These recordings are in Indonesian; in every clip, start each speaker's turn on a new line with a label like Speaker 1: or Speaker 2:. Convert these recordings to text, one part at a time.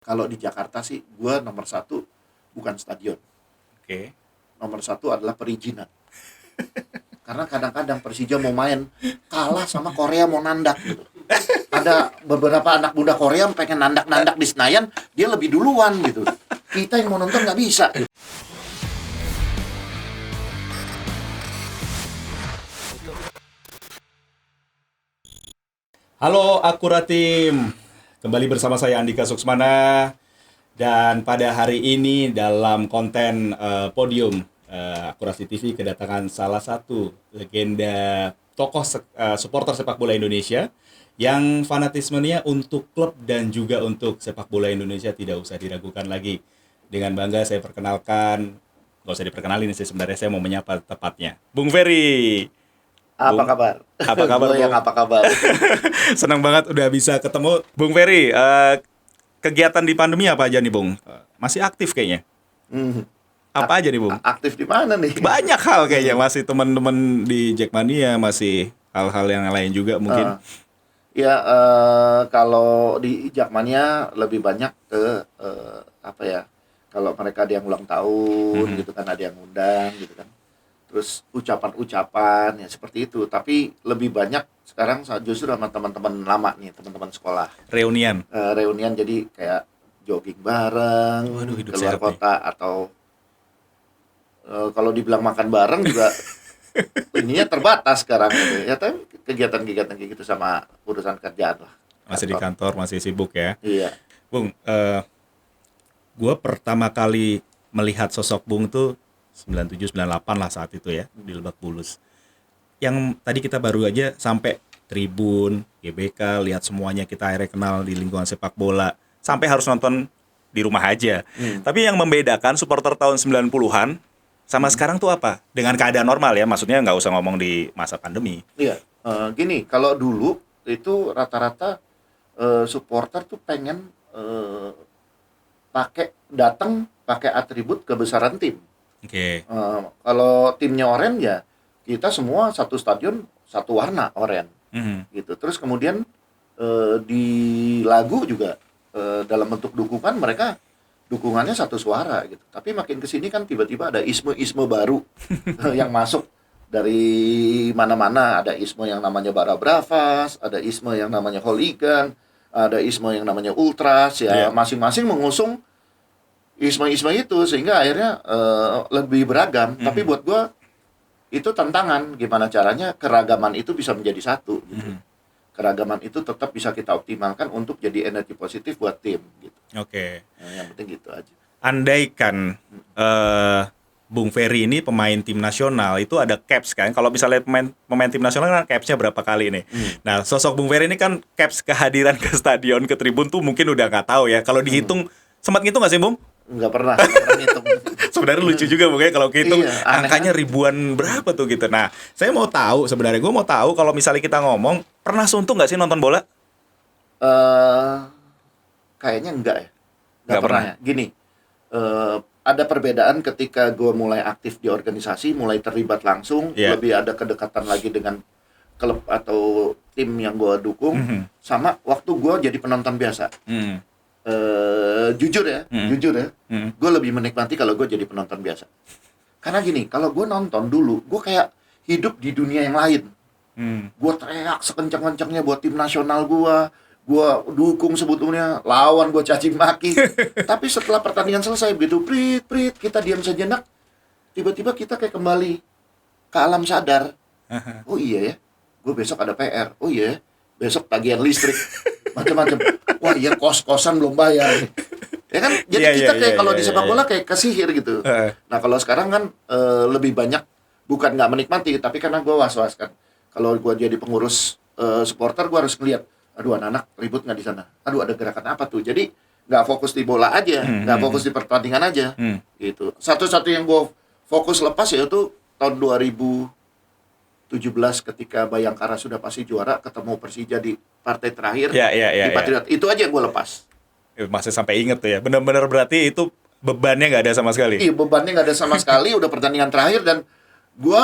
Speaker 1: Kalau di Jakarta sih, gue nomor satu bukan stadion.
Speaker 2: Oke.
Speaker 1: Nomor satu adalah perizinan. Karena kadang-kadang Persija mau main kalah sama Korea mau nandak gitu. Ada beberapa anak muda Korea yang pengen nandak-nandak di Senayan, dia lebih duluan gitu. Kita yang mau nonton nggak bisa.
Speaker 2: Halo Akuratim, kembali bersama saya Andika Suksmana. Dan pada hari ini dalam konten podium Akurasi TV kedatangan salah satu legenda tokoh supporter sepak bola Indonesia yang fanatismenya untuk klub dan juga untuk sepak bola Indonesia tidak usah diragukan lagi. Dengan bangga saya perkenalkan, nggak usah diperkenalin sih sebenarnya, saya mau menyapa tepatnya, Bung Ferry.
Speaker 1: Apa
Speaker 2: Bung,
Speaker 1: kabar?
Speaker 2: apa kabar
Speaker 1: Gue yang
Speaker 2: Bung?
Speaker 1: apa kabar?
Speaker 2: Senang banget udah bisa ketemu Bung Ferry. Kegiatan di pandemi apa aja nih Bung? Masih aktif kayaknya.
Speaker 1: Hmm,
Speaker 2: Apa aja nih Bung?
Speaker 1: aktif di mana nih?
Speaker 2: Banyak hal kayaknya, masih teman-teman di Jackmania, masih hal-hal yang lain juga mungkin.
Speaker 1: Ya, kalau di Jakmania lebih banyak ke apa ya? Kalau mereka ada yang ulang tahun
Speaker 2: Mhm.
Speaker 1: gitu kan, ada yang undang gitu kan. Terus ucapan-ucapan ya seperti itu. Tapi lebih banyak sekarang justru sama teman-teman lama nih, teman-teman sekolah.
Speaker 2: Reunian.
Speaker 1: Reunian jadi kayak jogging bareng
Speaker 2: Waduh, hidup
Speaker 1: keluar
Speaker 2: sehat nih.
Speaker 1: kota atau kalau dibilang makan bareng juga ininya terbatas sekarang gitu. Ya tapi kegiatan-kegiatan kayak gitu sama urusan kerjaan lah.
Speaker 2: Masih di
Speaker 1: Kantor.
Speaker 2: kantor, masih sibuk ya.
Speaker 1: Iya.
Speaker 2: Bung, gue pertama kali melihat sosok Bung tuh 97, 98 lah saat itu ya, di Lebak Bulus. Yang tadi kita baru aja sampai Tribun, GBK, lihat semuanya, kita akhirnya kenal di lingkungan sepak bola. Sampai harus nonton di rumah aja. Tapi yang membedakan supporter tahun 90-an sama sekarang tuh apa? Dengan keadaan normal ya, maksudnya nggak usah ngomong di masa pandemi.
Speaker 1: Iya. Gini, kalau dulu itu rata-rata supporter tuh pengen datang pakai atribut kebesaran tim.
Speaker 2: Oke.
Speaker 1: Kalau timnya oranye ya kita semua satu stadion satu warna oranye
Speaker 2: Mhm.
Speaker 1: gitu. Terus kemudian di lagu juga dalam bentuk dukungan mereka dukungannya satu suara gitu. Tapi makin kesini kan tiba-tiba ada isme-isme baru yang masuk dari mana-mana. Ada isme yang namanya Bara Bravas, ada isme yang namanya Hooligan, ada isme yang namanya Ultras ya.
Speaker 2: Iya.
Speaker 1: Masing-masing mengusung isme-isme itu sehingga akhirnya lebih beragam. Tapi buat gua itu tantangan gimana caranya keragaman itu bisa menjadi satu gitu. Keragaman itu tetap bisa kita optimalkan untuk jadi energi positif buat tim gitu.
Speaker 2: Oke.
Speaker 1: Nah, yang penting gitu aja.
Speaker 2: Andaikan Bung Ferry ini pemain tim nasional, itu ada caps kan? Kalau misalnya pemain tim nasional kan capsnya berapa kali nih? Nah, sosok Bung Ferry ini kan caps kehadiran ke stadion, ke tribun tuh mungkin udah nggak tahu ya. Kalau dihitung, sempat ngitung nggak sih Bung?
Speaker 1: Nggak pernah ngitung.
Speaker 2: Sebenarnya lucu juga Bung ya kalau hitung,
Speaker 1: Iya, aneh
Speaker 2: angkanya ribuan berapa tuh gitu. Nah, saya mau tahu sebenarnya, gue mau tahu kalau misalnya kita ngomong, pernah suntuk nggak sih nonton bola?
Speaker 1: eh Kayaknya enggak ya.
Speaker 2: Nggak
Speaker 1: Pernah
Speaker 2: pernah.
Speaker 1: ya. Gini, ada perbedaan ketika gue mulai aktif di organisasi, mulai terlibat langsung,
Speaker 2: Iya.
Speaker 1: lebih ada kedekatan lagi dengan klub atau tim yang gue dukung, sama waktu gue jadi penonton biasa.
Speaker 2: Hmm.
Speaker 1: Jujur ya, gue lebih menikmati kalau gue jadi penonton biasa. Karena gini, kalau gue nonton dulu, gue kayak hidup di dunia yang lain. Gue teriak sekencang-kencangnya buat tim nasional gue dukung sebetulnya, lawan gue caci maki. Tapi setelah pertandingan selesai begitu, prit, kita diam sejenak, tiba-tiba kita kayak kembali ke alam sadar. Oh iya ya, gue besok ada PR. Oh iya ya, besok tagihan listrik, macam-macam. Wah iya, kos-kosan belum bayar. Ya kan, jadi
Speaker 2: Iya,
Speaker 1: kita
Speaker 2: iya,
Speaker 1: kayak
Speaker 2: iya,
Speaker 1: kalau
Speaker 2: iya,
Speaker 1: di sepak
Speaker 2: iya.
Speaker 1: bola kayak kesihir gitu. Nah kalau sekarang kan lebih banyak, bukan nggak menikmati, tapi karena gue was-was kan. Kalau gue jadi pengurus supporter, gue harus ngeliat, aduh anak-anak ribut nggak di sana, aduh ada gerakan apa tuh. Jadi nggak fokus di bola aja, nggak fokus di pertandingan aja, gitu. Satu-satu yang gue fokus lepas yaitu tahun 2017 ketika Bayangkara sudah pasti juara, ketemu Persija di partai terakhir
Speaker 2: Iya, iya, iya,
Speaker 1: di Patriot. Itu aja yang gue lepas.
Speaker 2: Masih sampai inget tuh ya. Benar-benar berarti itu bebannya nggak ada sama sekali.
Speaker 1: Iya, bebannya nggak ada sama sekali. Udah pertandingan terakhir dan gue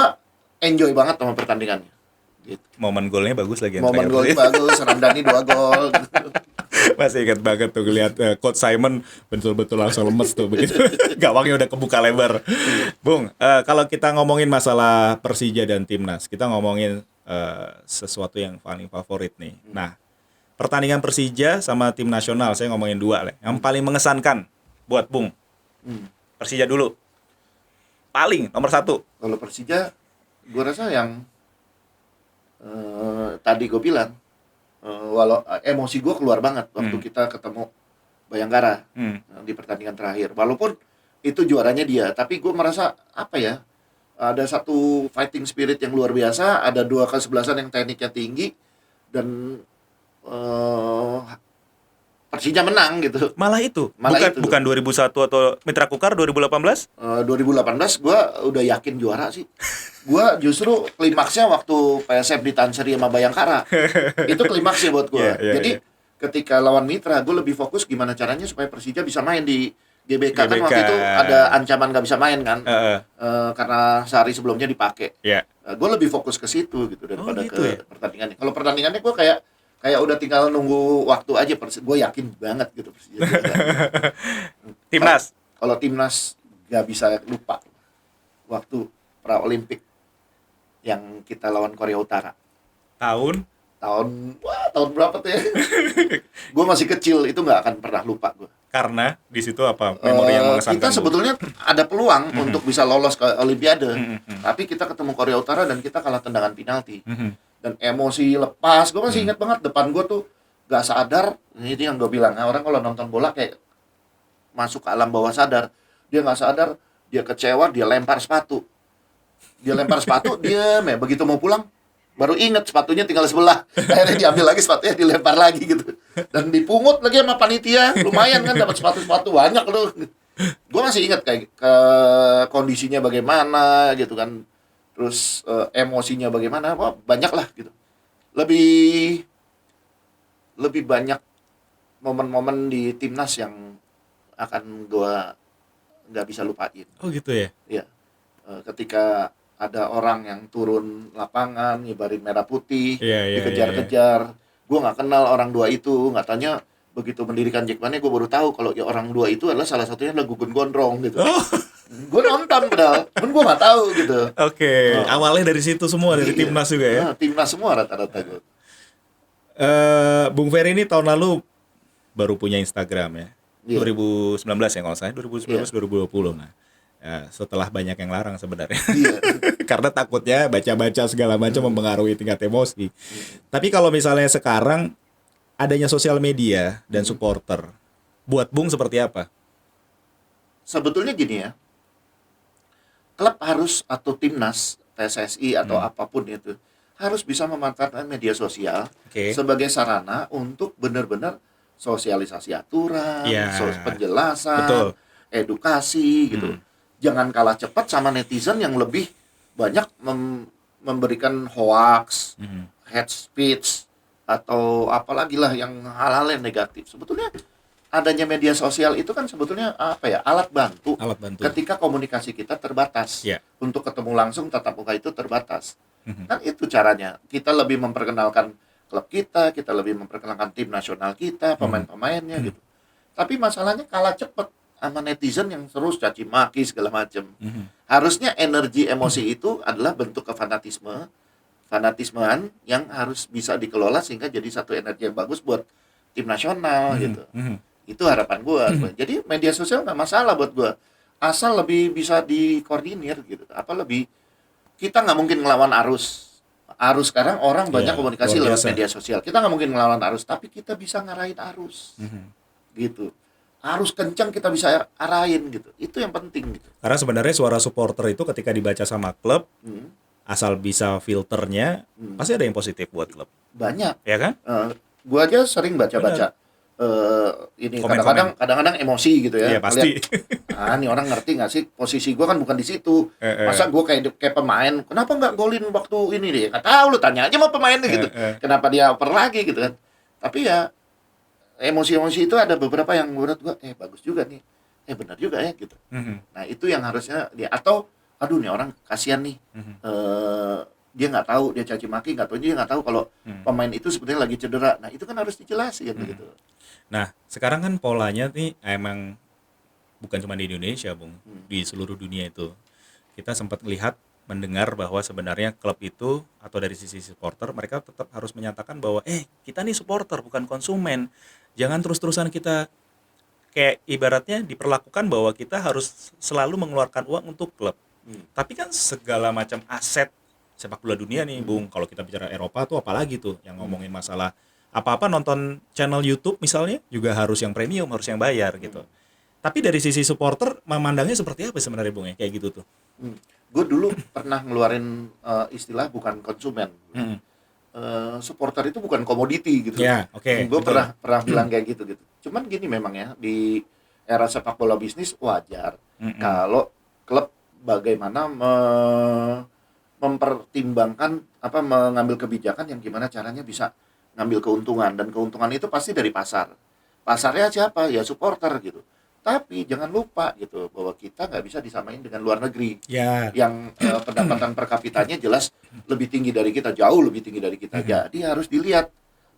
Speaker 1: enjoy banget sama pertandingannya. Gitu.
Speaker 2: Momen golnya bagus lagi yang
Speaker 1: Momen
Speaker 2: terakhir.
Speaker 1: golnya bagus, Ramdhani 2 gol. Gitu.
Speaker 2: Masih ingat banget tuh ngeliat Coach Simon betul-betul langsung lemes tuh begitu. Gawangnya udah kebuka lebar. Bung, kalau kita ngomongin masalah Persija dan Timnas, kita ngomongin sesuatu yang paling favorit nih. Nah, pertandingan Persija sama tim nasional, saya ngomongin dua lah. Yang paling mengesankan buat Bung. Persija dulu. Paling nomor 1.
Speaker 1: Kalau Persija, gue rasa yang tadi gue bilang, walau emosi gue keluar banget waktu kita ketemu Bayangkara di pertandingan terakhir. Walaupun itu juaranya dia, tapi gue merasa apa ya? Ada satu fighting spirit yang luar biasa, ada 2 kesebelasan yang tekniknya tinggi, dan Persija menang gitu.
Speaker 2: Malah itu?
Speaker 1: Malah itu.
Speaker 2: Bukan 2001 atau Mitra Kukar 2018?
Speaker 1: 2018 gue udah yakin juara sih. Gue justru klimaksnya waktu PSM ditahan seri sama Bayangkara. Itu klimaksnya buat gue. Jadi ketika lawan Mitra, gue lebih fokus gimana caranya supaya Persija bisa main di GBK. Kan waktu itu ada ancaman gak bisa main kan, karena sehari sebelumnya dipakai. Gue lebih fokus ke situ gitu daripada pertandingannya. Kalau pertandingannya gue kayak udah tinggal nunggu waktu aja. Gue yakin banget gitu Persija.
Speaker 2: Timnas?
Speaker 1: Kalau Timnas gak bisa lupa waktu pra Olimpik yang kita lawan Korea Utara. Tahun berapa tuh ya? Gue masih kecil, itu nggak akan pernah lupa gue.
Speaker 2: Karena di situ apa memori yang mengesankan?
Speaker 1: Kita sebetulnya ada peluang untuk bisa lolos ke Olimpiade, tapi kita ketemu Korea Utara dan kita kalah tendangan penalti. Dan emosi lepas, gue masih ingat banget depan gue tuh gak sadar. Ini yang gue bilang, orang kalau nonton bola kayak masuk ke alam bawah sadar. Dia nggak sadar, dia kecewa, dia lempar sepatu. Dia begitu mau pulang baru inget sepatunya tinggal sebelah. Akhirnya diambil lagi sepatunya, dilempar lagi gitu. Dan dipungut lagi sama panitia. Lumayan kan dapat sepatu banyak loh. Gue masih ingat kayak kondisinya bagaimana gitu kan. Terus emosinya bagaimana, banyak lah gitu. Lebih banyak momen-momen di Timnas yang akan gue nggak bisa lupain.
Speaker 2: Oh gitu ya?
Speaker 1: Iya. Ketika ada orang yang turun lapangan ngibarin merah putih, dikejar-kejar. Gue nggak kenal orang dua itu, nggak tanya. Begitu mendirikan Jackmania, gue baru tahu kalau ya orang dua itu adalah salah satunya adalah Gugun Gondrong gitu. Gue nonton padahal, pun gue nggak tahu gitu.
Speaker 2: Awalnya dari situ semua, dari Timnas juga ya?
Speaker 1: Timnas semua rata-rata gue.
Speaker 2: Bung Ferry ini tahun lalu baru punya Instagram ya? 2019 ya kalau saya, 2019-2020. Nah, setelah banyak yang larang sebenarnya. Karena takutnya baca-baca segala macam mempengaruhi tingkat emosi. Tapi kalau misalnya sekarang adanya sosial media dan supporter, buat Bung seperti apa?
Speaker 1: Sebetulnya gini ya, klub harus atau timnas, PSSI atau apapun itu harus bisa memanfaatkan media sosial sebagai sarana untuk benar-benar sosialisasi aturan, penjelasan, edukasi gitu. Jangan kalah cepat sama netizen yang lebih banyak memberikan hoax, hate speech, atau apalagi lah yang hal-hal yang negatif. Sebetulnya adanya media sosial itu kan sebetulnya alat bantu. Ketika komunikasi kita terbatas. Untuk ketemu langsung tatap muka itu terbatas. Kan itu caranya. Kita lebih memperkenalkan klub kita lebih memperkenalkan tim nasional kita, pemain-pemainnya gitu. Tapi masalahnya kalah cepat sama netizen yang terus caci maki segala macam. Harusnya energi emosi itu adalah bentuk fanatismean yang harus bisa dikelola sehingga jadi satu energi yang bagus buat tim nasional gitu. Itu harapan gue. Jadi media sosial nggak masalah buat gue, asal lebih bisa dikoordinir gitu. Kita nggak mungkin ngelawan arus sekarang orang banyak komunikasi lewat media sosial. Kita nggak mungkin ngelawan arus, tapi kita bisa ngarahin arus gitu. Arus kencang kita bisa arahin gitu. Itu yang penting gitu.
Speaker 2: Karena sebenarnya suara supporter itu ketika dibaca sama klub, asal bisa filternya, pasti ada yang positif buat klub.
Speaker 1: Banyak.
Speaker 2: Ya kan?
Speaker 1: Gua aja sering baca-baca. Ini kadang-kadang emosi gitu ya.
Speaker 2: Iya pasti.
Speaker 1: Nih orang ngerti nggak sih posisi gua kan bukan di situ. Masa gua kayak pemain, kenapa nggak golin waktu ini deh? Nggak tahu, lu tanya aja sama pemainnya gitu. Kenapa dia oper lagi gitu kan? Tapi ya emosi-emosi itu ada beberapa yang menurut gua bagus juga nih, benar juga ya gitu. Nah itu yang harusnya dia, atau aduh nih orang kasihan nih, dia nggak tahu, dia caci maki, dia nggak tahu kalau pemain itu sebetulnya lagi cedera. Nah itu kan harus dijelasin gitu.
Speaker 2: Nah, sekarang kan polanya nih emang bukan cuma di Indonesia, Bung, di seluruh dunia itu. Kita sempat lihat, mendengar bahwa sebenarnya klub itu atau dari sisi supporter mereka tetap harus menyatakan bahwa kita nih supporter bukan konsumen. Jangan terus-terusan kita kayak ibaratnya diperlakukan bahwa kita harus selalu mengeluarkan uang untuk klub. Tapi kan segala macam aset sepak bola dunia nih, Bung, kalau kita bicara Eropa tuh apalagi tuh yang ngomongin masalah apa-apa nonton channel YouTube misalnya juga harus yang premium, harus yang bayar gitu. Tapi dari sisi supporter memandangnya seperti apa sebenarnya, Bung, ya? Kayak gitu tuh.
Speaker 1: Gue dulu pernah ngeluarin istilah bukan konsumen. Supporter itu bukan komoditi gitu.
Speaker 2: Ya, oke.
Speaker 1: Gue pernah bilang kayak gitu. Cuman gini memang ya, di era sepak bola bisnis wajar kalau klub bagaimana mempertimbangkan mengambil kebijakan yang gimana caranya bisa ngambil keuntungan, dan keuntungan itu pasti dari pasar. Pasarnya siapa? Ya supporter gitu. Tapi jangan lupa gitu bahwa kita nggak bisa disamain dengan luar negeri yang pendapatan per kapitanya jelas lebih tinggi dari kita, jauh lebih tinggi dari kita. Jadi harus dilihat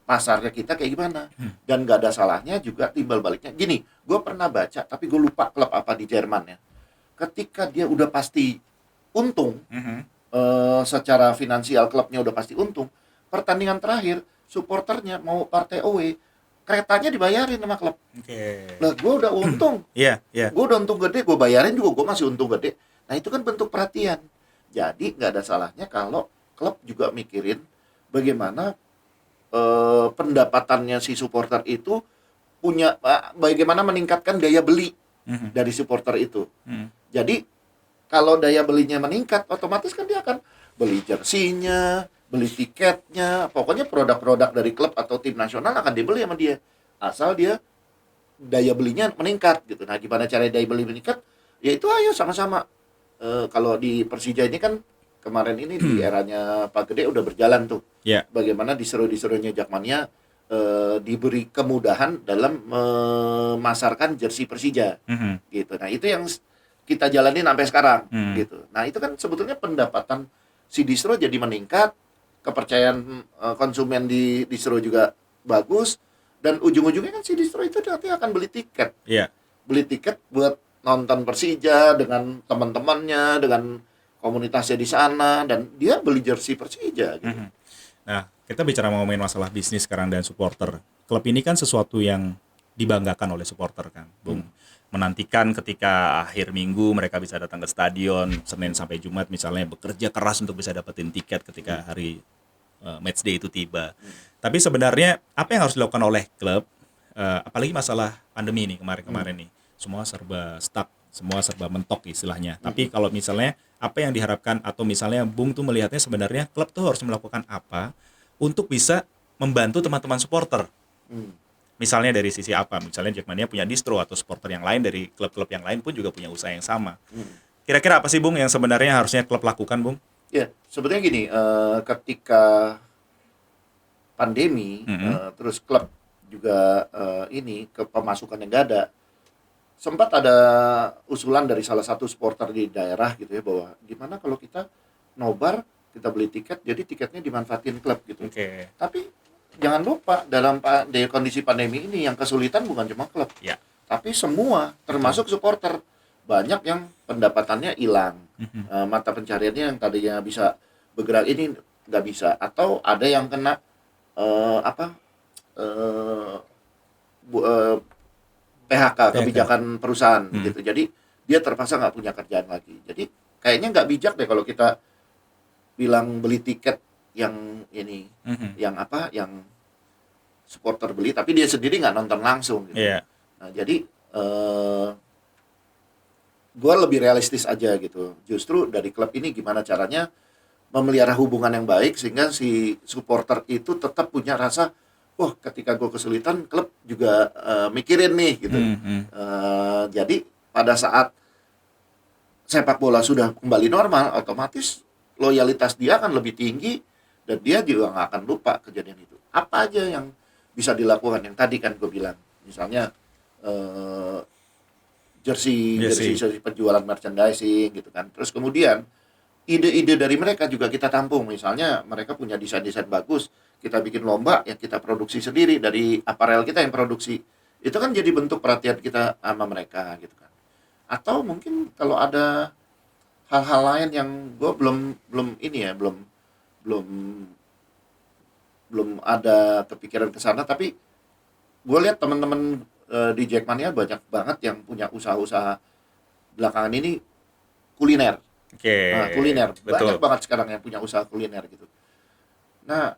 Speaker 1: pasarnya kita kayak gimana, dan nggak ada salahnya juga timbal baliknya. Gini, gue pernah baca tapi gue lupa klub apa di Jerman ya. Ketika dia udah pasti untung, secara finansial klubnya udah pasti untung, pertandingan terakhir supporternya mau partai away, keretanya dibayarin sama klub. Lah gue udah untung. Gue udah untung gede, gue bayarin juga, gue masih untung gede. Nah itu kan bentuk perhatian. Jadi nggak ada salahnya kalau klub juga mikirin bagaimana pendapatannya si supporter itu punya, bagaimana meningkatkan daya beli dari supporter itu. Jadi kalau daya belinya meningkat, otomatis kan dia akan beli jersinya, beli tiketnya, pokoknya produk-produk dari klub atau tim nasional akan dibeli sama dia, asal dia daya belinya meningkat gitu. Nah gimana cara daya beli meningkat? Ya itu ayo sama-sama. Kalau di Persija ini kan kemarin ini di eranya Pak Gede udah berjalan tuh. Bagaimana diseru-diserunya Jakmania diberi kemudahan dalam memasarkan jersey Persija gitu. Nah itu yang kita jalanin sampai sekarang gitu. Nah itu kan sebetulnya pendapatan si distro jadi meningkat, kepercayaan konsumen di distro juga bagus, dan ujung-ujungnya kan si distro itu nanti akan beli tiket. Beli tiket buat nonton Persija dengan teman-temannya, dengan komunitasnya di sana, dan dia beli jersey Persija gitu.
Speaker 2: Nah, kita bicara ngomongin masalah bisnis sekarang dan supporter. Klub ini kan sesuatu yang dibanggakan oleh supporter kan, Bung. Menantikan ketika akhir minggu mereka bisa datang ke stadion, Senin sampai Jumat misalnya, bekerja keras untuk bisa dapetin tiket ketika hari match day itu tiba. Tapi sebenarnya apa yang harus dilakukan oleh klub, apalagi masalah pandemi nih kemarin-kemarin nih, semua serba stuck, semua serba mentok istilahnya. Tapi kalau misalnya apa yang diharapkan, atau misalnya Bung tuh melihatnya sebenarnya klub tuh harus melakukan apa untuk bisa membantu teman-teman supporter. Misalnya dari sisi apa? Misalnya Jakmania punya distro, atau supporter yang lain dari klub-klub yang lain pun juga punya usaha yang sama. Kira-kira apa sih, Bung, yang sebenarnya harusnya klub lakukan, Bung?
Speaker 1: Ya, sebetulnya gini, ketika pandemi, terus klub juga ini ke pemasukan yang gak ada, sempat ada usulan dari salah satu supporter di daerah gitu ya, bahwa gimana kalau kita nobar, kita beli tiket, jadi tiketnya dimanfaatin klub gitu. Tapi jangan lupa dalam kondisi pandemi ini yang kesulitan bukan cuma klub, tapi semua, termasuk supporter. Banyak yang pendapatannya hilang, mata pencariannya yang tadinya bisa bergerak ini nggak bisa, atau ada yang kena PHK, kebijakan perusahaan gitu. Jadi dia terpaksa nggak punya kerjaan lagi. Jadi kayaknya nggak bijak deh kalau kita bilang beli tiket yang ini, yang supporter beli, tapi dia sendiri nggak nonton langsung gitu. Nah jadi gue lebih realistis aja gitu. Justru dari klub ini gimana caranya memelihara hubungan yang baik sehingga si supporter itu tetap punya rasa, wah ketika gue kesulitan klub juga mikirin nih gitu. Jadi pada saat sepak bola sudah kembali normal, otomatis loyalitas dia akan lebih tinggi, dan dia juga nggak akan lupa kejadian itu. Apa aja yang bisa dilakukan yang tadi kan gue bilang, misalnya jersey penjualan merchandising gitu kan. Terus kemudian ide-ide dari mereka juga kita tampung. Misalnya mereka punya desain-desain bagus, kita bikin lomba yang kita produksi sendiri dari aparel kita yang produksi. Itu kan jadi bentuk perhatian kita sama mereka gitu kan. Atau mungkin kalau ada hal-hal lain yang gue belum ini ya, belum belum ada kepikiran ke sana, tapi gue lihat teman-teman di Jackmania banyak banget yang punya usaha-usaha belakangan ini kuliner.
Speaker 2: Oke.
Speaker 1: Nah, kuliner.
Speaker 2: Betul.
Speaker 1: Banyak banget sekarang yang punya usaha kuliner gitu. Nah,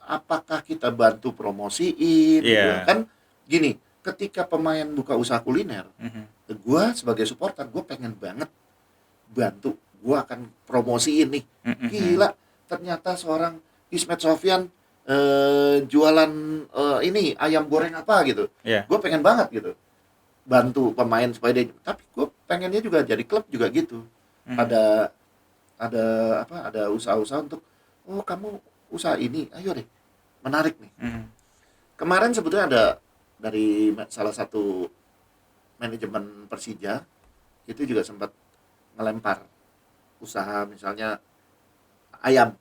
Speaker 1: apakah kita bantu promosiin gitu
Speaker 2: Iya.
Speaker 1: kan? Gini, ketika pemain buka usaha kuliner, gue sebagai supporter, gue pengen banget bantu. Gue akan promosiin nih. Gila, ternyata seorang Ismet Sofyan jualan ini ayam goreng apa gitu.
Speaker 2: Iya.
Speaker 1: Gue pengen banget gitu bantu pemain supaya dia, tapi gue pengennya juga jadi klub juga gitu. Ada usaha-usaha untuk, oh kamu usaha ini, ayo deh, menarik nih. Kemarin sebetulnya ada dari salah satu manajemen Persija itu juga sempat ngelempar usaha misalnya ayam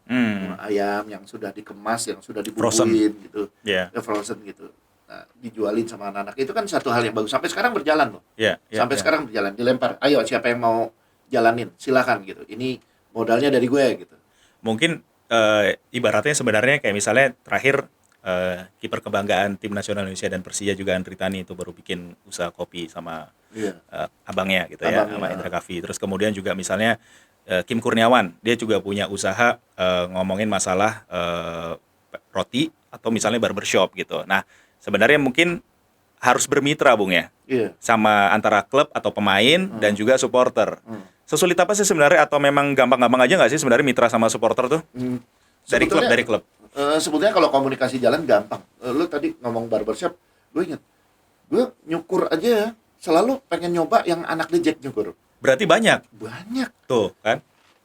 Speaker 1: yang sudah dikemas, yang sudah dibumbuin gitu, frozen gitu. Nah, dijualin sama anak-anak, itu kan satu hal yang bagus. Sampai sekarang berjalan loh. Sampai sekarang berjalan, dilempar. Ayo siapa yang mau jalanin, silakan gitu. Ini modalnya dari gue gitu.
Speaker 2: Mungkin ibaratnya sebenarnya kayak misalnya terakhir kiper kebanggaan tim nasional Indonesia dan Persija juga Andri Tani itu baru bikin usaha kopi sama abangnya gitu ya, sama Indra Kafi. Terus kemudian juga misalnya Kim Kurniawan, dia juga punya usaha ngomongin masalah roti atau misalnya barbershop gitu. Nah, sebenarnya mungkin harus bermitra, Bung ya, sama antara klub atau pemain dan juga supporter. Sesulit apa sih sebenarnya, atau memang gampang-gampang aja nggak sih sebenarnya mitra sama supporter tuh? Dari klub.
Speaker 1: Sebetulnya kalau komunikasi jalan gampang. Lu tadi ngomong barbershop, gue inget, gue nyukur aja selalu pengen nyoba yang anak The Jack nyukur.
Speaker 2: Berarti banyak tuh kan.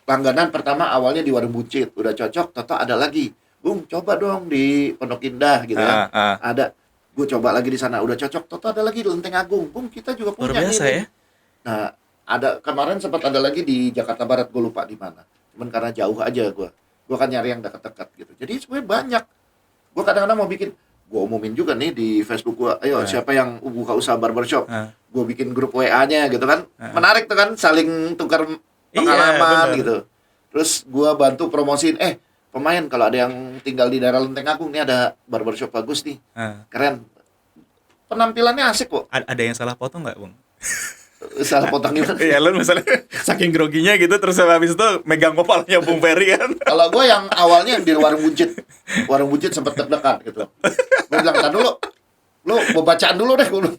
Speaker 1: Langganan pertama awalnya di Warung Buncit, udah cocok, toto ada lagi, Bung coba dong di Pondok Indah gitu ya. Ada, gue coba lagi di sana, udah cocok, toto ada lagi di Lenteng Agung, Bung kita juga punya.
Speaker 2: Luar biasa ya.
Speaker 1: Nah, ada kemarin sempat ada lagi di Jakarta Barat, gue lupa di mana. Cuman karena jauh aja gue kan nyari yang dekat-dekat gitu. Jadi sebenarnya banyak. Gue kadang-kadang mau bikin, gue umumin juga nih di Facebook gue, ayo siapa yang buka usaha barbershop, gue bikin grup WA-nya gitu kan. Menarik tuh kan, saling tukar pengalaman gitu. Terus gue bantu promosiin, pemain kalau ada yang tinggal di daerah Lenteng Agung, nih ada barbershop bagus nih, keren, penampilannya asik kok.
Speaker 2: Ada yang salah potong nggak, Bung?
Speaker 1: Salah potong gimana?
Speaker 2: Iya, lu misalnya saking groginya gitu, terus habis itu megang kepalanya Bung Ferry kan.
Speaker 1: Kalau gue yang awalnya yang di Warung Buncit sempet deg-degan gitu. Gue bilang, "Tar dulu, lu mau bacaan dulu deh." Gue bilang,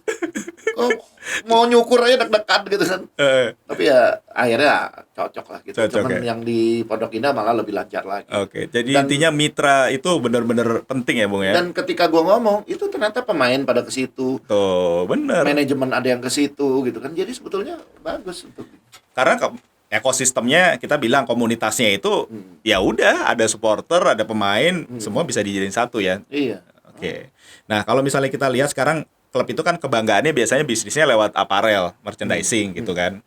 Speaker 1: mau nyukur aja deg-degan gitu kan. Tapi ya akhirnya cocok lah gitu. Cuman yang di Pondok Indah malah lebih lancar lagi.
Speaker 2: Oke, jadi intinya mitra itu benar-benar penting ya, Bung ya.
Speaker 1: Dan ketika gue ngomong, itu ternyata pemain pada ke situ.
Speaker 2: Tuh, bener.
Speaker 1: Manajemen ada yang ke situ gitu kan. Jadi sebetulnya bagus untuk.
Speaker 2: Karena ekosistemnya, kita bilang komunitasnya itu ya udah, ada supporter, ada pemain, semua bisa dijadiin satu ya.
Speaker 1: Iya.
Speaker 2: Oke. Nah, kalau misalnya kita lihat sekarang klub itu kan kebanggaannya biasanya bisnisnya lewat aparel, merchandising gitu kan.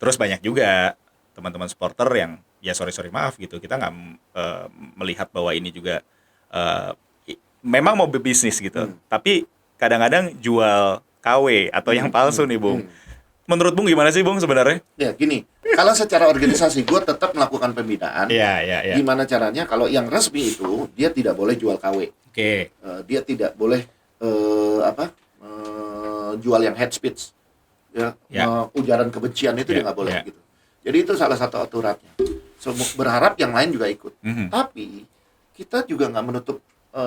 Speaker 2: Terus banyak juga teman-teman supporter yang ya sorry maaf gitu, kita nggak melihat bahwa ini juga memang mau berbisnis gitu. Tapi kadang-kadang jual KW atau yang palsu nih, Bung. Menurut Bung gimana sih, Bung, sebenarnya?
Speaker 1: Ya gini, kalau secara organisasi gue tetap melakukan pembinaan.
Speaker 2: Iya.
Speaker 1: Gimana caranya? Kalau yang resmi itu dia tidak boleh jual KW.
Speaker 2: Oke.
Speaker 1: Dia tidak boleh jual yang head speech, ujaran kebencian itu dia nggak boleh gitu. Jadi itu salah satu aturannya. Berharap yang lain juga ikut. Tapi kita juga nggak menutup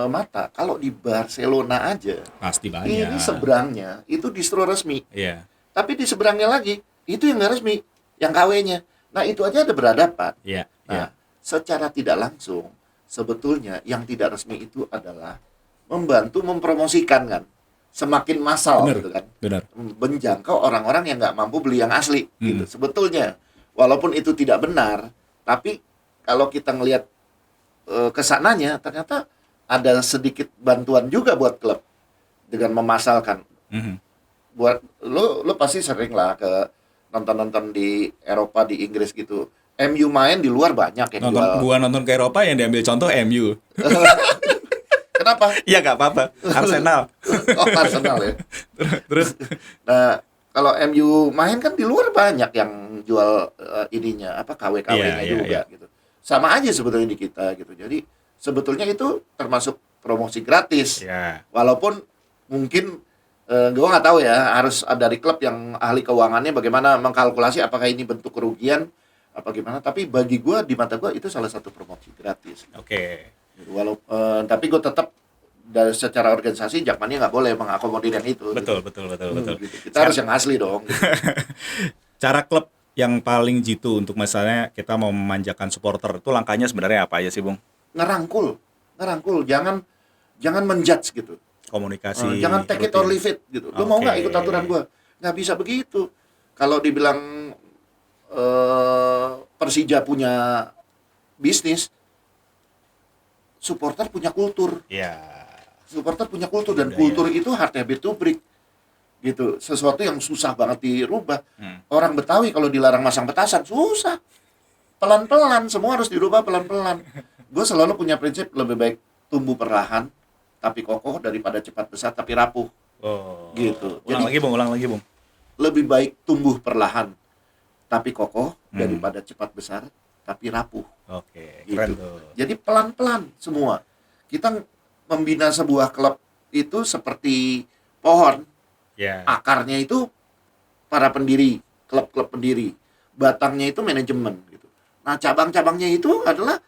Speaker 1: mata. Kalau di Barcelona aja,
Speaker 2: pasti banyak.
Speaker 1: Ini seberangnya itu distro resmi.
Speaker 2: Iya.
Speaker 1: Tapi di seberangnya lagi itu yang nggak resmi, yang KW-nya. Nah itu aja ada berhadapan.
Speaker 2: Iya.
Speaker 1: Nah, secara tidak langsung sebetulnya yang tidak resmi itu adalah membantu mempromosikan kan. Semakin massal gitu kan.
Speaker 2: Benar.
Speaker 1: Menjangkau orang-orang yang nggak mampu beli yang asli gitu. Sebetulnya walaupun itu tidak benar, tapi kalau kita ngelihat kesananya ternyata ada sedikit bantuan juga buat klub dengan memasalkan. Buat lo pasti sering lah ke nonton di Eropa, di Inggris gitu. MU main di luar banyak yang jual.
Speaker 2: Gua nonton ke Eropa yang diambil contoh MU.
Speaker 1: Kenapa?
Speaker 2: Iya nggak apa-apa. Arsenal.
Speaker 1: Oh, Arsenal ya.
Speaker 2: Terus
Speaker 1: Nah, kalau MU main kan di luar banyak yang jual ininya apa KW-KW-nya
Speaker 2: Iya,
Speaker 1: juga gitu. Sama aja sebetulnya di kita gitu. Jadi sebetulnya itu termasuk promosi gratis.
Speaker 2: ya.
Speaker 1: Walaupun mungkin gue nggak tahu ya, harus ada dari klub yang ahli keuangannya bagaimana mengkalkulasi apakah ini bentuk kerugian apa gimana. Tapi bagi gue, di mata gue itu salah satu promosi gratis.
Speaker 2: Oke.
Speaker 1: Tapi gue tetap dari secara organisasi Jakmania nggak boleh mengakomodir yang itu.
Speaker 2: Betul.
Speaker 1: Gitu. Kita harus yang asli dong. Gitu.
Speaker 2: Cara klub yang paling jitu untuk misalnya kita mau memanjakan supporter itu langkahnya sebenarnya apa aja sih, Bung?
Speaker 1: Ngerangkul, jangan menjudge gitu.
Speaker 2: Komunikasi.
Speaker 1: Jangan take it or leave it gitu. Lu mau nggak ikut aturan gue? Nggak bisa begitu. Kalau dibilang Persija punya bisnis, supporter punya kultur.
Speaker 2: Iya.
Speaker 1: Supporter punya kultur dan kultur itu hard habit to break. Gitu. Sesuatu yang susah banget dirubah. Orang Betawi kalau dilarang masang petasan susah. Pelan-pelan, semua harus dirubah pelan-pelan. Gue selalu punya prinsip lebih baik tumbuh perlahan tapi kokoh daripada cepat besar tapi rapuh.
Speaker 2: Oh.
Speaker 1: Gitu.
Speaker 2: Ulang lagi, Bung.
Speaker 1: Lebih baik tumbuh perlahan tapi kokoh daripada cepat besar tapi rapuh.
Speaker 2: Oke,
Speaker 1: Gitu.
Speaker 2: keren tuh.
Speaker 1: Jadi pelan-pelan semua. Kita membina sebuah klub itu seperti pohon.
Speaker 2: Ya.
Speaker 1: Akarnya itu para pendiri, klub-klub pendiri. Batangnya itu manajemen gitu. Nah, cabang-cabangnya itu adalah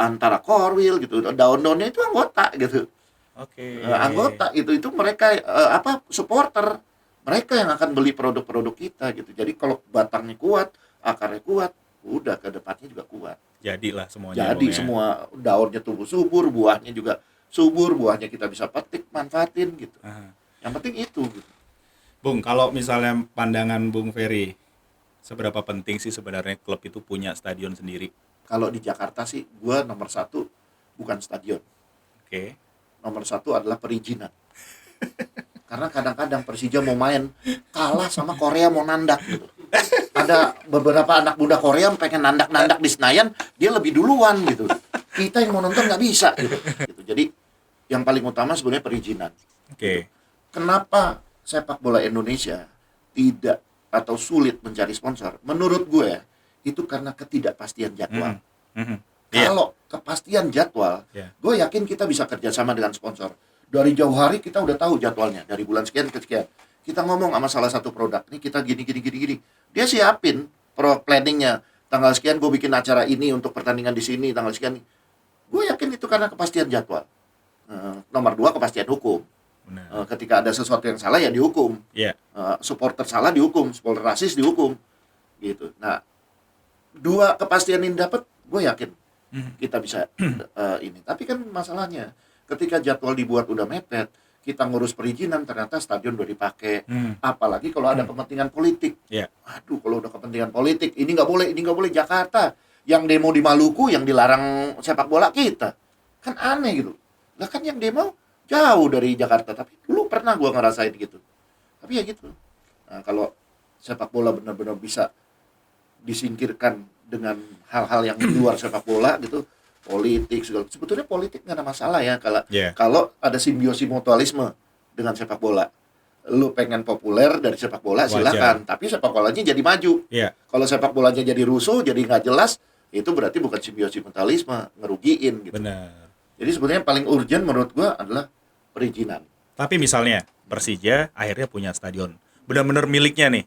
Speaker 1: antara core wheel gitu. Daun-daunnya itu anggota gitu.
Speaker 2: Oke.
Speaker 1: Anggota itu mereka supporter. Mereka yang akan beli produk-produk kita gitu. Jadi kalau batangnya kuat, akarnya kuat, udah ke depannya juga kuat.
Speaker 2: Jadilah semuanya.
Speaker 1: Jadi
Speaker 2: Bung, ya.
Speaker 1: semua daunnya tumbuh subur, buahnya juga subur, buahnya kita bisa petik, manfaatin gitu.
Speaker 2: Aha.
Speaker 1: Yang penting itu gitu.
Speaker 2: Bung, kalau misalnya pandangan Bung Ferry, seberapa penting sih sebenarnya klub itu punya stadion sendiri?
Speaker 1: Kalau di Jakarta sih, gua nomor satu bukan stadion.
Speaker 2: Oke.
Speaker 1: Nomor satu adalah perizinan. Karena kadang-kadang Persija mau main kalah sama Korea mau nandak gitu. Ada beberapa anak muda Korea pengen nandak-nandak di Senayan, dia lebih duluan gitu. Kita yang mau nonton nggak bisa gitu. Jadi yang paling utama sebenarnya perizinan.
Speaker 2: Oke.
Speaker 1: Kenapa sepak bola Indonesia tidak atau sulit mencari sponsor? Menurut gue itu karena ketidakpastian jadwal. Kalau kepastian jadwal, gue yakin kita bisa kerjasama dengan sponsor. Dari jauh hari kita udah tahu jadwalnya, dari bulan sekian ke sekian. Kita ngomong sama salah satu produk, ini kita gini. Dia siapin planningnya. Tanggal sekian gue bikin acara ini untuk pertandingan di sini, tanggal sekian. Gue yakin itu karena kepastian jadwal. Nomor 2, kepastian hukum. Ketika ada sesuatu yang salah ya dihukum. Supporter salah dihukum, supporter rasis dihukum. Gitu. Nah, 2 kepastian ini dapat, gue yakin kita bisa ini. Tapi kan masalahnya ketika jadwal dibuat udah mepet, kita ngurus perizinan ternyata stadion udah dipakai. Apalagi kalau ada kepentingan politik. Aduh, kalau udah kepentingan politik, ini nggak boleh Jakarta. Yang demo di Maluku yang dilarang sepak bola kita. Kan aneh gitu. Lah kan yang demo jauh dari Jakarta, tapi dulu pernah gua ngerasain gitu. Tapi ya gitu. Nah, kalau sepak bola benar-benar bisa disingkirkan dengan hal-hal yang di luar sepak bola gitu, politik segala. Sebetulnya politik nggak ada masalah ya kalau ada simbiosi mutualisme dengan sepak bola. Lu pengen populer dari sepak bola silakan, tapi sepak bolanya jadi maju. Kalau sepak bolanya jadi rusuh, jadi nggak jelas, itu berarti bukan simbiosi mutualisme, ngerugiin gitu.
Speaker 2: Benar.
Speaker 1: Jadi sebenarnya yang paling urgent menurut gua adalah perizinan.
Speaker 2: Tapi misalnya Persija akhirnya punya stadion, benar-benar miliknya nih.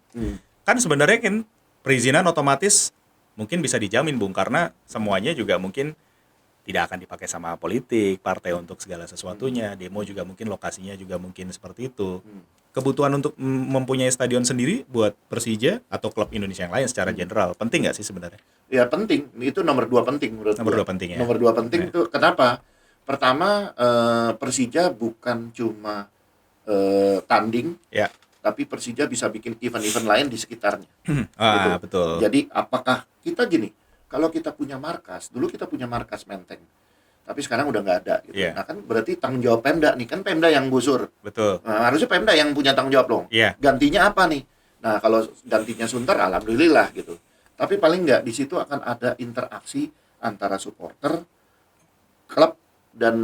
Speaker 2: Kan sebenarnya kan perizinan otomatis mungkin bisa dijamin, Bung, karena semuanya juga mungkin tidak akan dipakai sama politik, partai untuk segala sesuatunya, demo juga mungkin lokasinya juga mungkin seperti itu. Kebutuhan untuk mempunyai stadion sendiri buat Persija atau klub Indonesia yang lain secara general penting nggak sih sebenarnya?
Speaker 1: Ya penting, itu nomor 2 penting menurut
Speaker 2: Nomor
Speaker 1: gua.
Speaker 2: 2 penting ya.
Speaker 1: Nomor 2 penting itu kenapa? Pertama, Persija bukan cuma tanding, tapi Persija bisa bikin event-event lain di sekitarnya. Gitu.
Speaker 2: Betul.
Speaker 1: Jadi apakah kita gini, kalau kita punya markas, dulu kita punya markas Menteng, tapi sekarang udah nggak ada. Gitu. Nah kan berarti tanggung jawab Pemda nih, kan Pemda yang gusur.
Speaker 2: Betul.
Speaker 1: Nah, harusnya Pemda yang punya tanggung jawab dong. Gantinya apa nih? Nah kalau gantinya Sunter, alhamdulillah gitu. Tapi paling nggak di situ akan ada interaksi antara supporter, klub, dan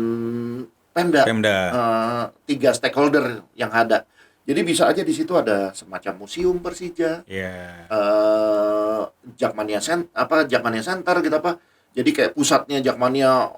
Speaker 1: Pemda. Tiga stakeholder yang ada. Jadi bisa aja di situ ada semacam museum Persija, Jakmania Center gitu apa. Jadi kayak pusatnya Jakmania,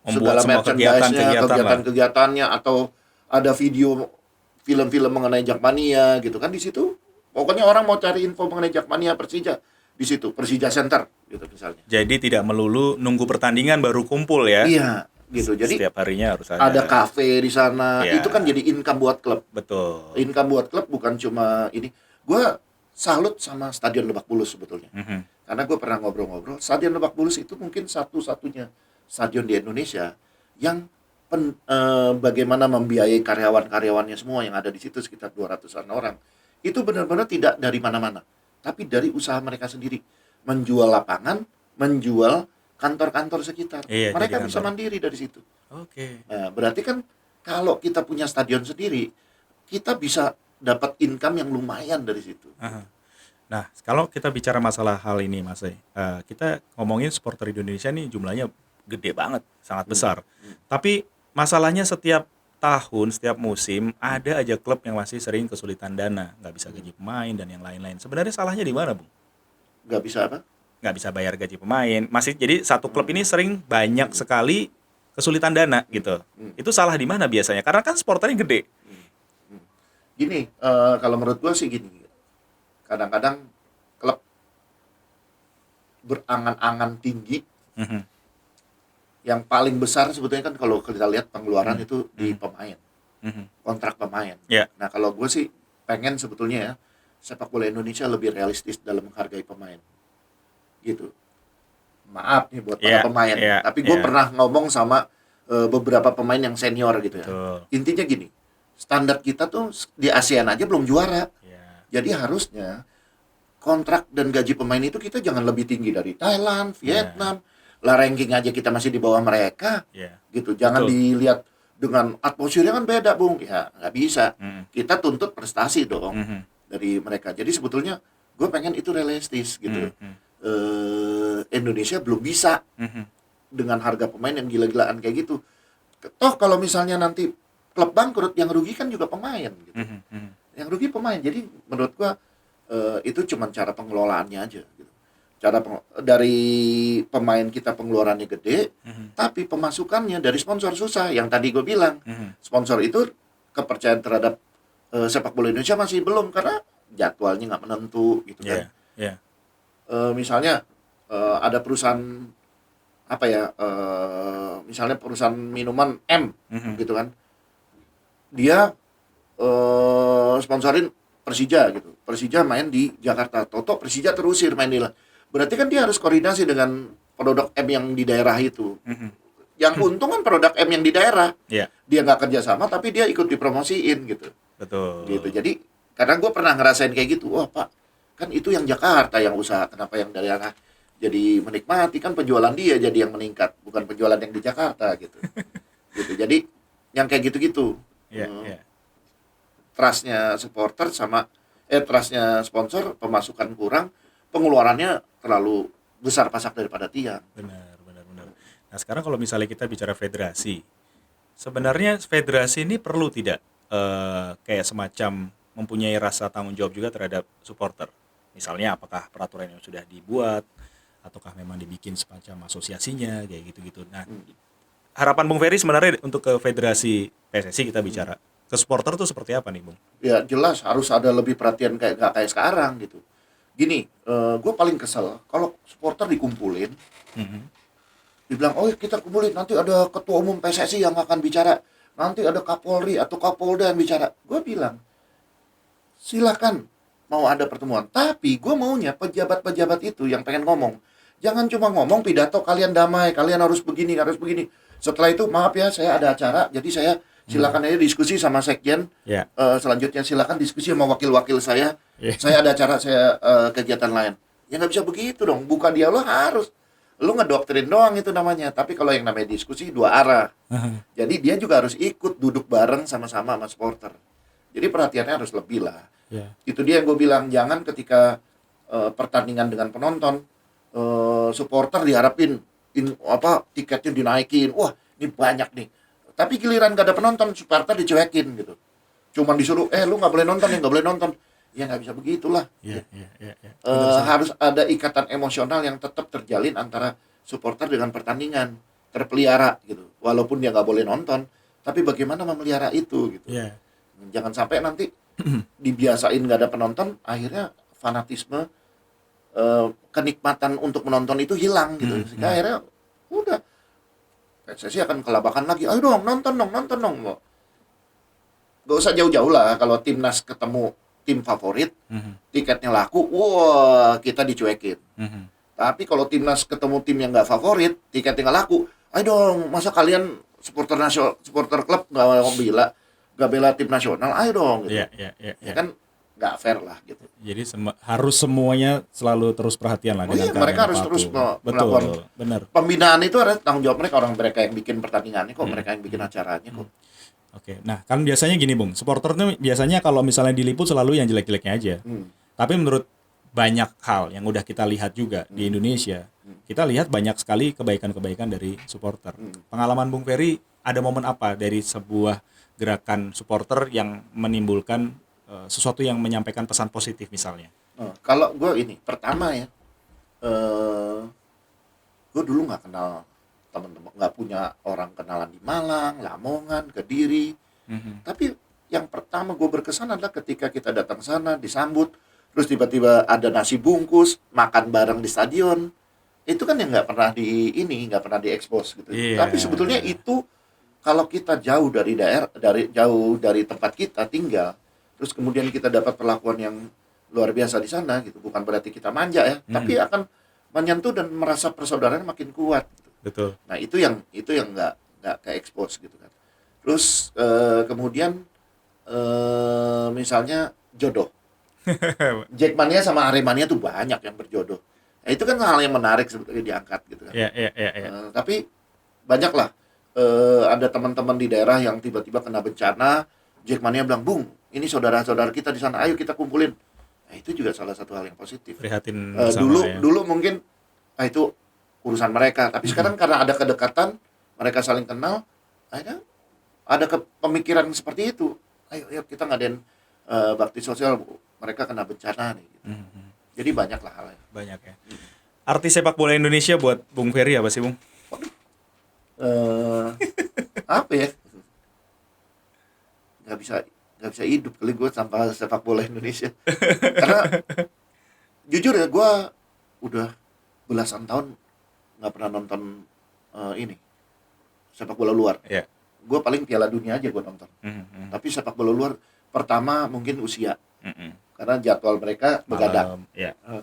Speaker 1: segala merchandise-nya, kegiatan-kegiatannya, atau ada film-film mengenai Jakmania gitu kan di situ. Pokoknya orang mau cari info mengenai Jakmania Persija di situ, Persija Center gitu misalnya.
Speaker 2: Jadi tidak melulu nunggu pertandingan baru kumpul ya.
Speaker 1: Iya, gitu. Jadi
Speaker 2: setiap harinya harus
Speaker 1: ada kafe di sana.
Speaker 2: Ya.
Speaker 1: Itu kan jadi income buat klub.
Speaker 2: Betul.
Speaker 1: Income buat klub bukan cuma ini. Gue salut sama Stadion Lebak Bulus sebetulnya. Karena gue pernah ngobrol-ngobrol, Stadion Lebak Bulus itu mungkin satu-satunya stadion di Indonesia yang bagaimana membiayai karyawan-karyawannya semua yang ada di situ, sekitar 200-an orang. Itu benar-benar tidak dari mana-mana, tapi dari usaha mereka sendiri. Menjual lapangan, menjual kantor-kantor sekitar.
Speaker 2: Iya,
Speaker 1: mereka bisa mandiri dari situ.
Speaker 2: Oke.
Speaker 1: Nah, berarti kan kalau kita punya stadion sendiri, kita bisa dapat income yang lumayan dari situ.
Speaker 2: Nah, kalau kita bicara masalah hal ini, Mas, kita ngomongin supporter Indonesia nih jumlahnya gede banget, sangat besar. Tapi masalahnya setiap tahun, setiap musim ada aja klub yang masih sering kesulitan dana, nggak bisa gaji pemain dan yang lain-lain. Sebenarnya salahnya di mana, Bung?
Speaker 1: Nggak bisa apa?
Speaker 2: Nggak bisa bayar gaji pemain. Masih jadi satu klub ini sering banyak sekali kesulitan dana gitu. Itu salah di mana biasanya? Karena kan supporternya gede.
Speaker 1: Gini, kalau menurut gua sih gini. Kadang-kadang klub berangan-angan tinggi. Yang paling besar sebetulnya kan kalau kita lihat pengeluaran itu di pemain, kontrak pemain. Nah kalau gue sih pengen sebetulnya ya sepak bola Indonesia lebih realistis dalam menghargai pemain, gitu. Maaf nih buat para pemain, tapi gue pernah ngomong sama beberapa pemain yang senior gitu ya. Intinya gini, standar kita tuh di ASEAN aja belum juara, jadi harusnya kontrak dan gaji pemain itu kita jangan lebih tinggi dari Thailand, Vietnam. Lah ranking aja kita masih di bawah mereka, gitu. Jangan dilihat dengan atmosfernya kan beda, Bung. Ya nggak bisa. Kita tuntut prestasi dong dari mereka. Jadi sebetulnya gue pengen itu realistis, gitu. Indonesia belum bisa dengan harga pemain yang gila-gilaan kayak gitu. Toh kalau misalnya nanti klub bangkrut, yang rugi kan juga pemain, gitu. Yang rugi pemain. Jadi menurut gue itu cuma cara pengelolaannya aja, gitu. Dari pemain kita pengeluarannya gede, tapi pemasukannya dari sponsor susah. Yang tadi gue bilang, sponsor itu kepercayaan terhadap sepak bola Indonesia masih belum, karena jadwalnya nggak menentu, gitu kan. Misalnya ada perusahaan apa ya, misalnya perusahaan minuman M, gitu kan, dia sponsorin Persija gitu. Persija main di Jakarta, Toto Persija terusir main di. Berarti kan dia harus koordinasi dengan produk M yang di daerah itu. Yang untung kan produk M yang di daerah. Dia nggak kerjasama, tapi dia ikut dipromosiin gitu.
Speaker 2: Betul.
Speaker 1: Gitu. Jadi kadang gue pernah ngerasain kayak gitu. Wah Pak, kan itu yang Jakarta yang usaha. Kenapa yang daerah jadi menikmati? Kan penjualan dia jadi yang meningkat, bukan penjualan yang di Jakarta gitu. Gitu. Jadi yang kayak gitu-gitu. Trustnya supporter sama trustnya sponsor, pemasukan kurang, pengeluarannya terlalu besar pasak daripada tiang.
Speaker 2: Benar. Nah sekarang kalau misalnya kita bicara federasi, sebenarnya federasi ini perlu tidak kayak semacam mempunyai rasa tanggung jawab juga terhadap supporter? Misalnya apakah peraturan yang sudah dibuat, ataukah memang dibikin semacam asosiasinya, kayak gitu-gitu. Nah harapan Bung Ferry sebenarnya untuk ke federasi PSSI kita bicara, ke supporter tuh seperti apa nih Bung?
Speaker 1: Ya jelas harus ada lebih perhatian kayak sekarang gitu. Gini, gue paling kesel kalau supporter dikumpulin, dibilang, oh kita kumpulin, nanti ada ketua umum PSSI yang akan bicara, nanti ada Kapolri atau Kapolda yang bicara. Gue bilang, silakan mau ada pertemuan, tapi gue maunya pejabat-pejabat itu yang pengen ngomong, jangan cuma ngomong pidato, kalian damai, kalian harus begini. Setelah itu, maaf ya, saya ada acara, jadi saya silakan aja diskusi sama sekjen. Selanjutnya silakan diskusi sama wakil-wakil saya. Saya ada acara, saya kegiatan lain. Ya nggak bisa begitu dong. Buka dialog harus. Lu ngedoktrin doang itu namanya. Tapi kalau yang namanya diskusi dua arah. Jadi dia juga harus ikut duduk bareng sama-sama sama supporter. Jadi perhatiannya harus lebih lah. Itu dia yang gue bilang, jangan ketika pertandingan dengan penonton, supporter diharapin tiketnya dinaikin, wah ini banyak nih. Tapi giliran gak ada penonton, supporter dicuekin gitu. Cuman disuruh, lu nggak boleh nonton, nggak boleh nonton. Ya nggak bisa begitulah.
Speaker 2: Iya.
Speaker 1: Harus ada ikatan emosional yang tetap terjalin antara supporter dengan pertandingan, terpelihara gitu. Walaupun dia nggak boleh nonton, tapi bagaimana memelihara itu gitu.
Speaker 2: Iya.
Speaker 1: Jangan sampai nanti dibiasain nggak ada penonton, akhirnya fanatisme, kenikmatan untuk menonton itu hilang gitu. Sehingga akhirnya udah PSSI akan kelabakan lagi. Ayo dong, nonton dong. Gak usah jauh-jauh lah kalau timnas ketemu tim favorit, tiketnya laku, wah kita dicuekin. Tapi kalau timnas ketemu tim yang nggak favorit, tiketnya nggak laku, ayo dong, masa kalian supporter klub nggak bela tim nasional, ayo dong. Gitu. Ya kan nggak fair lah gitu.
Speaker 2: Jadi harus semuanya selalu terus perhatian lah.
Speaker 1: Mereka harus terus melakukan.
Speaker 2: Benar.
Speaker 1: Pembinaan itu ada tanggung jawab mereka yang bikin pertandingannya kok, mereka yang bikin acaranya kok.
Speaker 2: Oke, nah kan biasanya gini Bung, supporter tuh biasanya kalau misalnya diliput selalu yang jelek-jeleknya aja. Tapi menurut banyak hal yang udah kita lihat juga di Indonesia, kita lihat banyak sekali kebaikan-kebaikan dari supporter. Pengalaman Bung Ferry, ada momen apa dari sebuah gerakan supporter yang menimbulkan sesuatu yang menyampaikan pesan positif misalnya?
Speaker 1: Kalau gue ini, pertama ya, gue dulu nggak kenal teman-teman, nggak punya orang kenalan di Malang, Lamongan, Kediri. Tapi yang pertama gue berkesan adalah ketika kita datang sana, disambut, terus tiba-tiba ada nasi bungkus, makan bareng di stadion. Itu kan yang nggak pernah diekspos gitu. Tapi sebetulnya itu kalau kita jauh dari jauh dari tempat kita tinggal, terus kemudian kita dapat perlakuan yang luar biasa di sana gitu. Bukan berarti kita manja ya, tapi akan menyentuh dan merasa persaudaraan makin kuat. Gitu.
Speaker 2: Betul.
Speaker 1: Nah itu yang nggak ke expose gitu kan. Terus kemudian misalnya jodoh, Jackmania sama Aremania tuh banyak yang berjodoh. Nah, itu kan hal yang menarik sebetulnya diangkat gitu kan. Tapi banyak lah ada teman-teman di daerah yang tiba-tiba kena bencana, Jackmania bilang, Bung, ini saudara-saudara kita di sana, ayo kita kumpulin. Nah itu juga salah satu hal yang positif.
Speaker 2: Prihatin
Speaker 1: dulu mungkin itu urusan mereka, tapi sekarang karena ada kedekatan, mereka saling kenal, akhirnya ada pemikiran seperti itu. Ayo kita ngadain bakti sosial, mereka kena bencana nih. Gitu. Jadi banyak lah halnya.
Speaker 2: Banyak ya. Arti sepak bola Indonesia buat Bung Ferry apa sih Bung?
Speaker 1: Apa ya? Gak bisa hidup kali gue tanpa sepak bola Indonesia. Karena jujur ya, gue udah belasan tahun nggak pernah nonton sepak bola luar. Gue paling Piala Dunia aja gue nonton. Tapi sepak bola luar pertama mungkin usia, karena jadwal mereka begadang.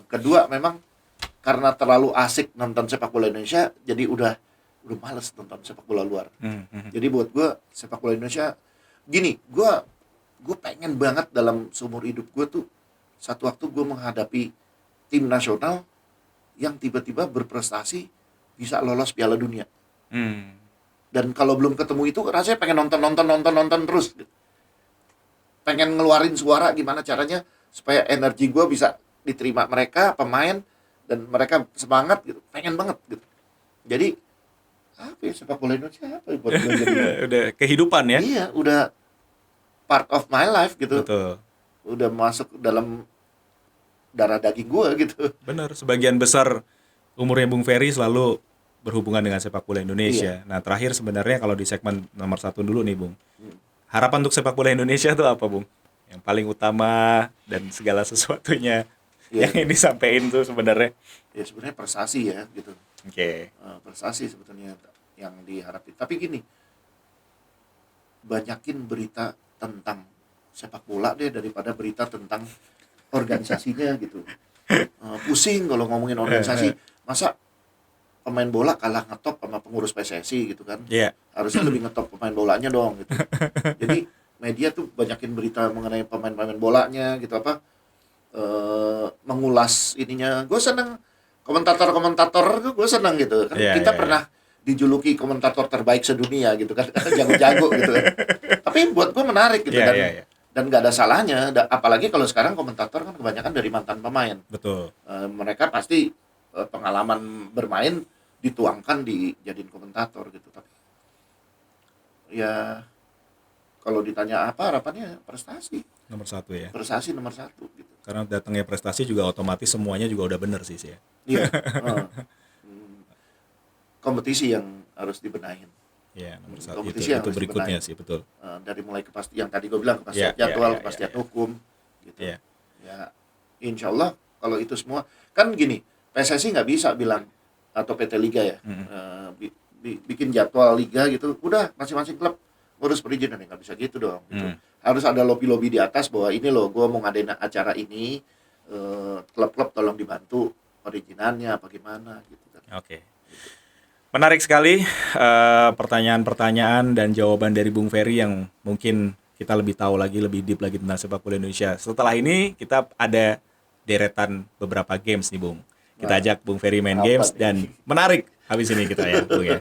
Speaker 1: Kedua memang karena terlalu asik nonton sepak bola Indonesia, jadi udah males nonton sepak bola luar. Jadi buat gue sepak bola Indonesia gini, gue pengen banget dalam seumur hidup gue tuh satu waktu gue menghadapi tim nasional yang tiba-tiba berprestasi bisa lolos Piala Dunia. Dan kalau belum ketemu itu rasanya pengen nonton terus. Pengen ngeluarin suara gimana caranya supaya energi gue bisa diterima mereka, pemain, dan mereka semangat gitu. Pengen banget gitu. Jadi apa ya, sepak bola Indonesia apa ya buat gue jadi
Speaker 2: udah kehidupan ya?
Speaker 1: Iya, udah part of my life gitu.
Speaker 2: Betul.
Speaker 1: Udah masuk dalam darah daging gue gitu.
Speaker 2: Benar, sebagian besar umurnya Bung Ferry selalu berhubungan dengan sepak bola Indonesia. Nah, terakhir sebenarnya kalau di segmen nomor 1 dulu nih, Bung. Harapan untuk sepak bola Indonesia itu apa, Bung? Yang paling utama dan segala sesuatunya yang ini sampein tuh sebenarnya.
Speaker 1: Ya sebenarnya prestasi ya gitu.
Speaker 2: Oke.
Speaker 1: Prestasi sebetulnya yang diharapin. Tapi gini, banyakin berita tentang sepak bola deh daripada berita tentang organisasinya gitu. Pusing kalau ngomongin organisasi. Masa pemain bola kalah ngetop sama pengurus PSSI gitu kan. Harusnya lebih ngetop pemain bolanya dong gitu. Jadi media tuh banyakin berita mengenai pemain-pemain bolanya gitu apa, mengulas ininya. Gue seneng komentator gue seneng gitu kan. Kita pernah dijuluki komentator terbaik sedunia gitu kan. Jago-jago gitu kan. Tapi buat gue menarik gitu. Dan nggak ada salahnya, apalagi kalau sekarang komentator kan kebanyakan dari mantan pemain.
Speaker 2: Betul.
Speaker 1: Mereka pasti pengalaman bermain dituangkan dijadiin komentator gitu. Tapi ya kalau ditanya apa harapannya, prestasi.
Speaker 2: Nomor 1 ya.
Speaker 1: Prestasi nomor 1 gitu.
Speaker 2: Karena datangnya prestasi juga otomatis semuanya juga udah bener sih ya.
Speaker 1: Iya. Kompetisi yang harus dibenahin.
Speaker 2: Iya, nomor 1
Speaker 1: Kompetisi yang
Speaker 2: itu
Speaker 1: harus
Speaker 2: berikutnya
Speaker 1: dibenahin.
Speaker 2: sih, betul.
Speaker 1: Dari mulai kepastian yang tadi gue bilang, kepastian
Speaker 2: Iya,
Speaker 1: jadwal,
Speaker 2: iya,
Speaker 1: kepastian
Speaker 2: iya.
Speaker 1: hukum gitu.
Speaker 2: Iya.
Speaker 1: Ya, insya Allah kalau itu semua kan gini, PSSI nggak bisa bilang atau PT Liga ya, bikin jadwal liga gitu, udah masing-masing klub ngurus perizinan, nggak bisa gitu dong. Gitu. Harus ada lobby-lobby di atas bahwa ini loh, gue mau ngadain acara ini, klub-klub tolong dibantu perizinannya apa gimana gitu kan.
Speaker 2: Oke. Menarik sekali pertanyaan-pertanyaan dan jawaban dari Bung Ferry yang mungkin kita lebih tahu lagi, lebih deep lagi tentang sepak bola Indonesia. Setelah ini kita ada deretan beberapa games nih Bung. Kita ajak Bung Ferry main
Speaker 1: Apa
Speaker 2: games
Speaker 1: nih?
Speaker 2: dan menarik habis ini kita ya Bung ya.